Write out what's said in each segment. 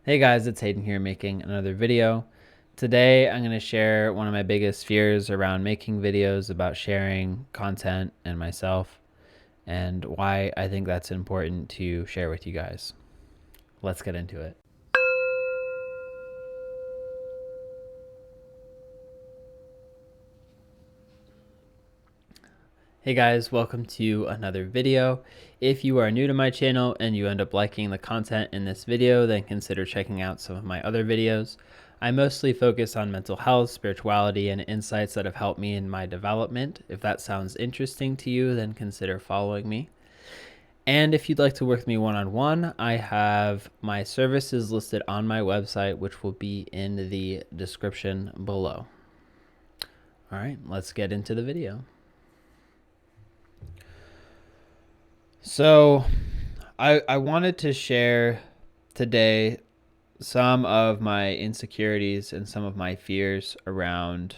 Hey guys, it's Hayden here making another video. Today I'm going to share one of my biggest fears around making videos about sharing content and myself and why I think that's important to share with you guys. Let's get into it. Hey guys, welcome to another video. If you are new to my channel and you end up liking the content in this video, then consider checking out some of my other videos. I mostly focus on mental health, spirituality, and insights that have helped me in my development. If that sounds interesting to you, then consider following me. And if you'd like to work with me one-on-one, I have my services listed on my website, which will be in the description below. All right, let's get into the video. So I wanted to share today some of my insecurities and some of my fears around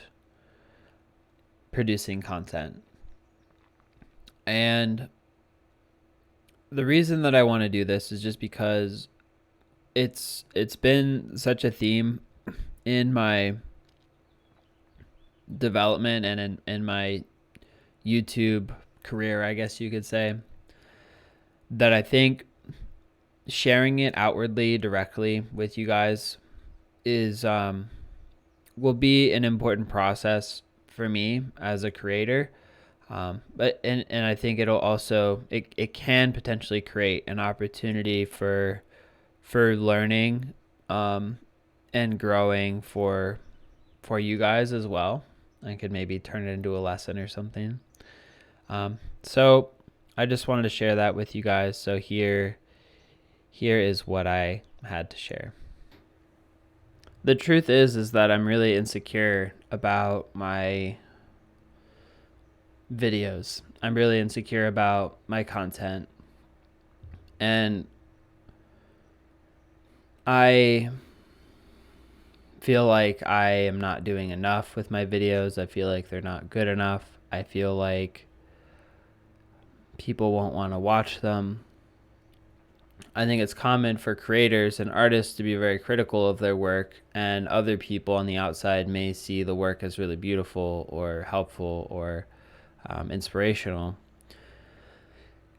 producing content. And the reason that I want to do this is just because it's been such a theme in my development and in my YouTube career, I guess you could say, that I think sharing it outwardly directly with you guys is will be an important process for me as a creator. But I think it'll also it can potentially create an opportunity for learning and growing for you guys as well. I could maybe turn it into a lesson or something. So I just wanted to share that with you guys. So here is what I had to share. The truth is that I'm really insecure about my videos. I'm really insecure about my content. And I feel like I am not doing enough with my videos. I feel like they're not good enough. I feel like people won't want to watch them. I think it's common for creators and artists to be very critical of their work, and other people on the outside may see the work as really beautiful or helpful or inspirational.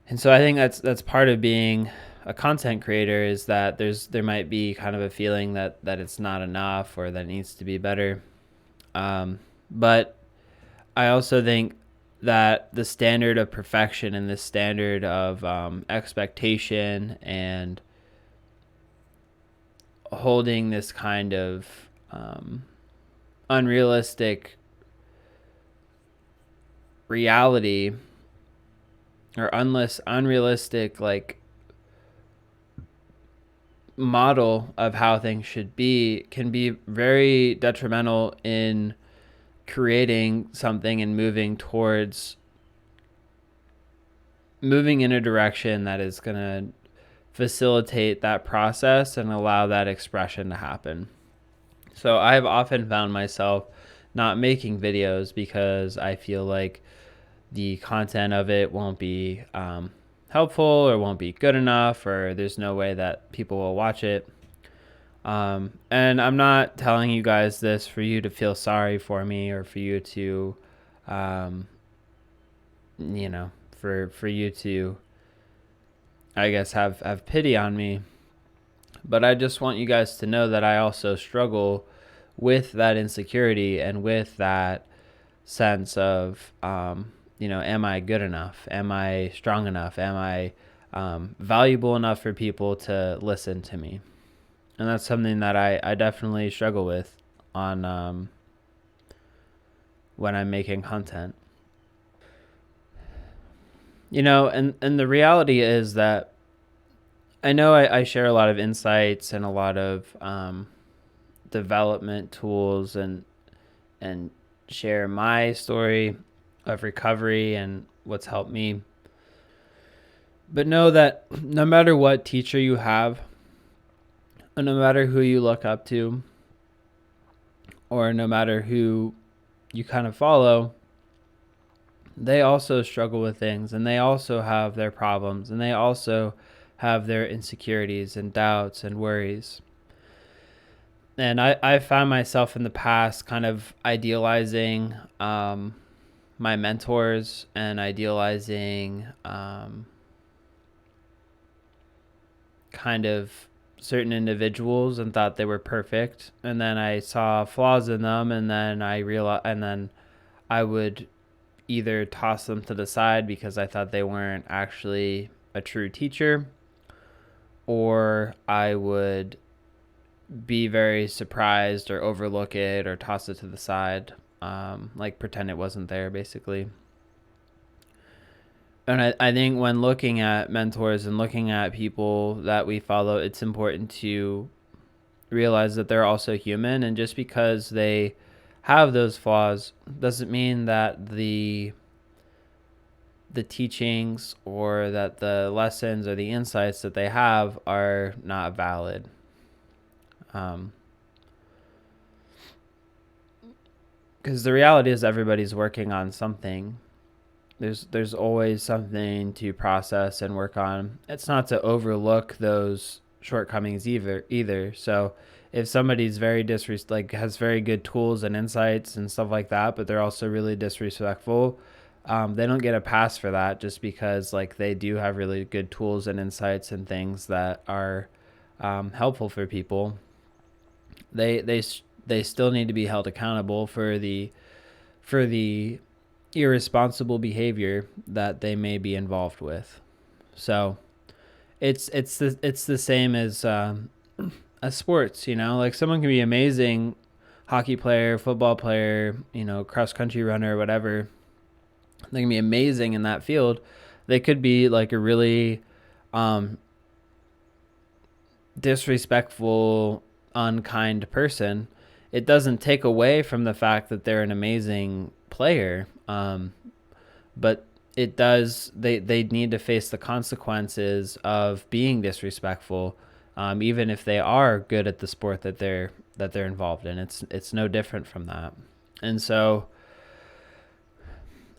And so I think that's part of being a content creator, is that there might be kind of a feeling that it's not enough or that it needs to be better. But I also think that the standard of perfection and the standard of expectation and holding this kind of unrealistic reality or unrealistic like model of how things should be can be very detrimental in creating something and moving in a direction that is going to facilitate that process and allow that expression to happen. So I've often found myself not making videos because I feel like the content of it won't be helpful or won't be good enough, or there's no way that people will watch it. And I'm not telling you guys this for you to feel sorry for me or for you to, for you to, I guess, have pity on me. But I just want you guys to know that I also struggle with that insecurity and with that sense of, am I good enough? Am I strong enough? Am I valuable enough for people to listen to me? And that's something that I definitely struggle with on when I'm making content. And the reality is that I know I share a lot of insights and a lot of development tools and share my story of recovery and what's helped me. But know that no matter what teacher you have, and no matter who you look up to, or no matter who you kind of follow, they also struggle with things, and they also have their problems, and they also have their insecurities and doubts and worries. And I found myself in the past kind of idealizing my mentors and idealizing kind of certain individuals and thought they were perfect, and then I saw flaws in them, and then I would either toss them to the side because I thought they weren't actually a true teacher, or I would be very surprised or overlook it or toss it to the side, like pretend it wasn't there, basically. And I think when looking at mentors and looking at people that we follow, it's important to realize that they're also human. And just because they have those flaws doesn't mean that the teachings or that the lessons or the insights that they have are not valid. Because the reality is everybody's working on something. There's always something to process and work on. It's not to overlook those shortcomings either. So if somebody's very has very good tools and insights and stuff like that, but they're also really disrespectful, they don't get a pass for that just because like they do have really good tools and insights and things that are helpful for people. They still need to be held accountable for the irresponsible behavior that they may be involved with. So it's the same as sports. Like someone can be amazing hockey player, football player, cross country runner, whatever. They can be amazing in that field. They could be like a really disrespectful, unkind person. It doesn't take away from the fact that they're an amazing player, but it does. They need to face the consequences of being disrespectful, even if they are good at the sport that they're involved in. It's no different from that. And so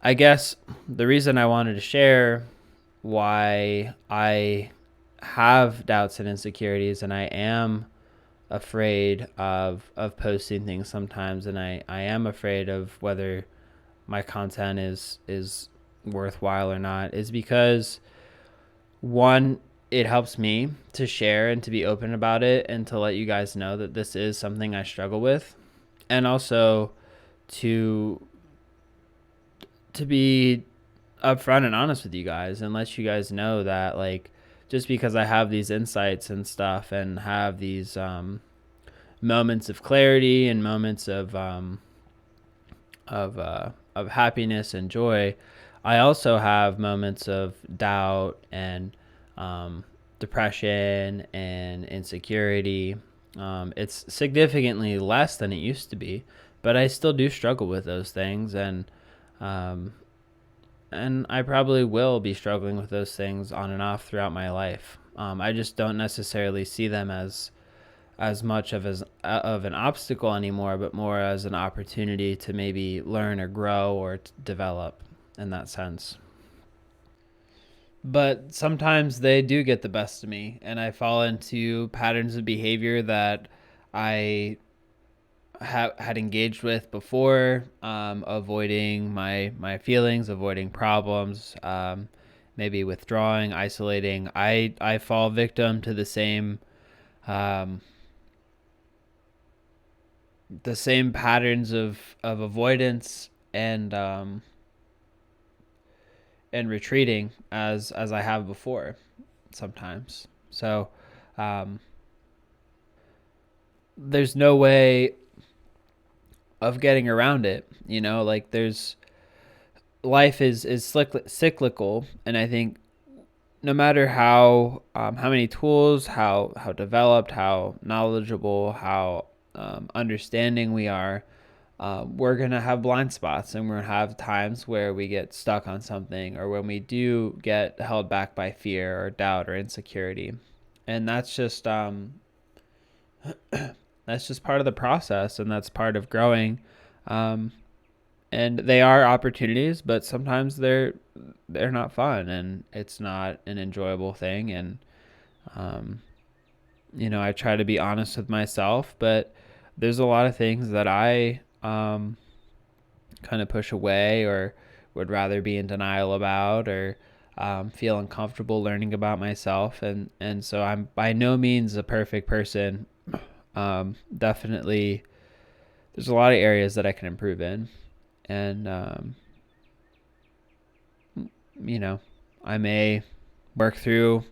I guess the reason I wanted to share why I have doubts and insecurities, and I am afraid of posting things sometimes, and I am afraid of whether my content is worthwhile or not, is because one, it helps me to share and to be open about it and to let you guys know that this is something I struggle with, and also to be upfront and honest with you guys and let you guys know that like just because I have these insights and stuff and have these moments of clarity and moments of happiness and joy, I also have moments of doubt and depression and insecurity. It's significantly less than it used to be, but I still do struggle with those things, and I probably will be struggling with those things on and off throughout my life. I just don't necessarily see them as much of an obstacle anymore, but more as an opportunity to maybe learn or grow or develop in that sense. But sometimes they do get the best of me, and I fall into patterns of behavior that I had engaged with before, avoiding my feelings, avoiding problems, maybe withdrawing, isolating. I fall victim to the same patterns of avoidance and retreating as I have before sometimes. So there's no way of getting around it. Like there's life is cyclical, and I think no matter how many tools, how developed, how knowledgeable, how understanding we are, we're going to have blind spots, and we're going to have times where we get stuck on something, or when we do get held back by fear or doubt or insecurity. And that's just part of the process, and that's part of growing. And they are opportunities, but sometimes they're not fun, and it's not an enjoyable thing. And I try to be honest with myself, but there's a lot of things that I kind of push away or would rather be in denial about, or feel uncomfortable learning about myself. And so I'm by no means a perfect person. Definitely, there's a lot of areas that I can improve in. And, I may work through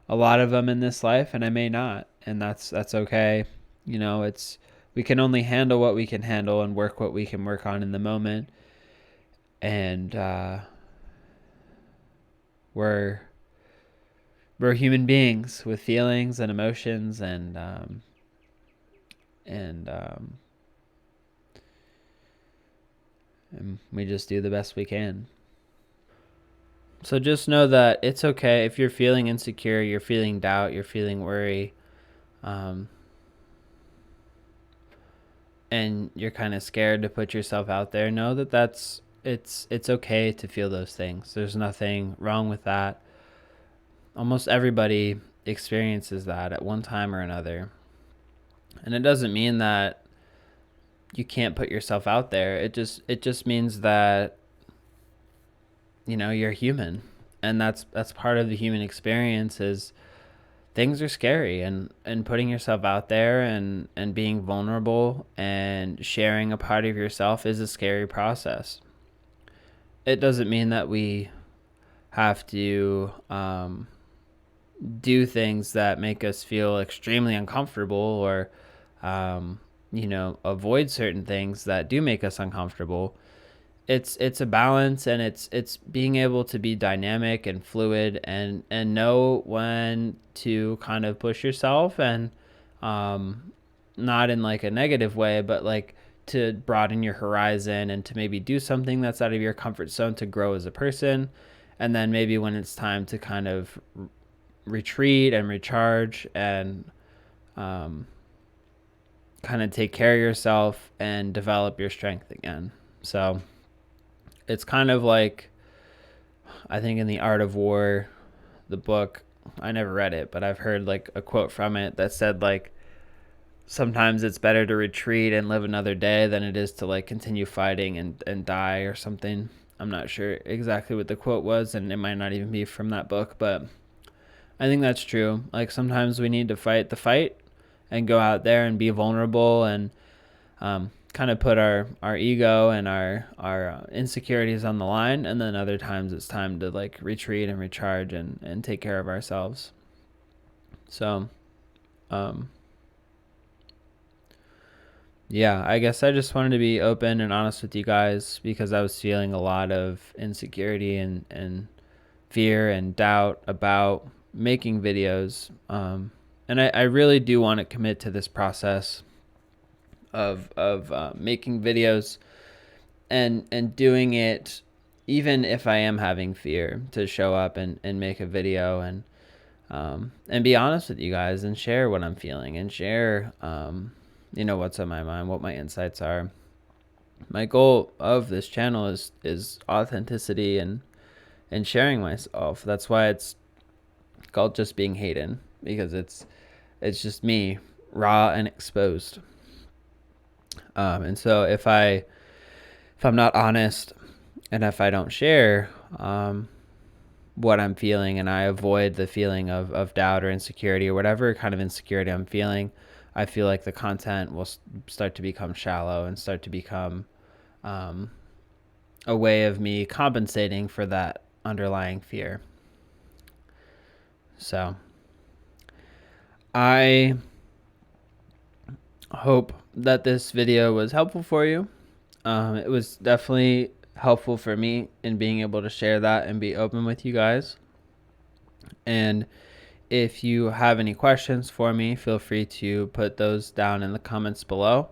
a lot of them in this life and I may not. And that's okay. We can only handle what we can handle and work what we can work on in the moment. And we're human beings with feelings and emotions, and we just do the best we can. So just know that it's okay if you're feeling insecure, you're feeling doubt, you're feeling worry, and you're kind of scared to put yourself out there. Know that it's okay to feel those things. There's nothing wrong with that. Almost everybody experiences that at one time or another. And it doesn't mean that you can't put yourself out there. It just means that you're human. And that's part of the human experience. Is things are scary, and putting yourself out there and being vulnerable and sharing a part of yourself is a scary process. It doesn't mean that we have to do things that make us feel extremely uncomfortable, or avoid certain things that do make us uncomfortable. It's a balance, and it's being able to be dynamic and fluid, and know when to kind of push yourself, and not in like a negative way, but like to broaden your horizon and to maybe do something that's out of your comfort zone to grow as a person. And then maybe when it's time to kind of retreat and recharge and kind of take care of yourself and develop your strength again. So it's kind of like, I think in The Art of War, the book, I never read it, but I've heard like a quote from it that said like, sometimes it's better to retreat and live another day than it is to like continue fighting and die or something. I'm not sure exactly what the quote was, and it might not even be from that book, but I think that's true. Like sometimes we need to fight the fight and go out there and be vulnerable, and kind of put our ego and our insecurities on the line. And then other times it's time to like retreat and recharge and take care of ourselves. So, yeah, I guess I just wanted to be open and honest with you guys because I was feeling a lot of insecurity and fear and doubt about making videos. And I really do want to commit to this process of making videos and doing it, even if I am having fear, to show up and make a video and be honest with you guys and share what I'm feeling and share what's on my mind, what my insights are. My goal of this channel is authenticity and sharing myself. That's why it's called Just Being Hayden, because it's just me, raw and exposed. And so if I'm not honest, and if I don't share what I'm feeling, and I avoid the feeling of doubt or insecurity or whatever kind of insecurity I'm feeling, I feel like the content will start to become shallow and start to become a way of me compensating for that underlying fear. So I hope that this video was helpful for you. It was definitely helpful for me in being able to share that and be open with you guys. And if you have any questions for me, feel free to put those down in the comments below.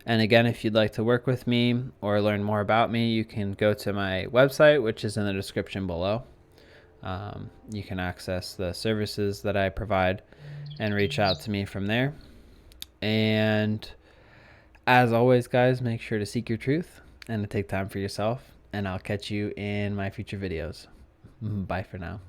And again, if you'd like to work with me or learn more about me, you can go to my website, which is in the description below. You can access the services that I provide and reach out to me from there. And as always, guys, make sure to seek your truth and to take time for yourself. And I'll catch you in my future videos. Bye for now.